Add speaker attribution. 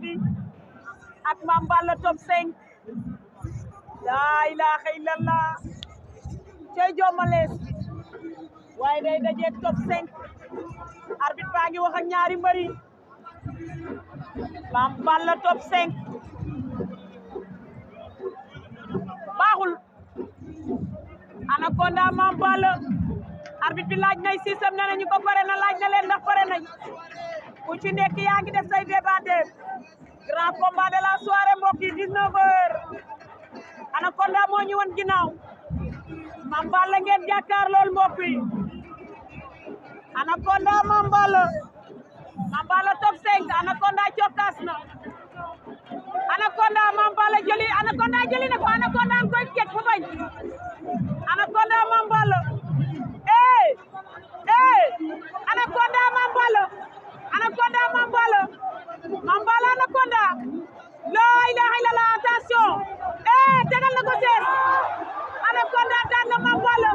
Speaker 1: Sidi ak Mame Balla top 5 la ilaha illallah cey jomalees waaye day dajeeg top 5 arbitre baa ngi wax ak ñaari mbëri Mame Balla top 5 baaxul Anaconda Mame Balla arbitre bi laaj nay sisam nee nañu ko pare na laaj na leen ndax pare nañ ku ci nekk yaa ngi def say débatteur grand combat de la soirée mbokk yi 19h Anaconda moo ñu won ginnaaw Mame Balla ngeen jàkkaar lool mbokk yi Anaconda Mame Balla top 5 Anaconda cokkaas na Anaconda Mame Balla jëli Anaconda jëli na ko Anaconda ang koy ket fu bañ Anaconda Mame Balla Anaconda Mame Balla Anaconda Mame Balla Anaconda la ilaha illallah attention tegal na ko sees Anaconda daan na Mame Balla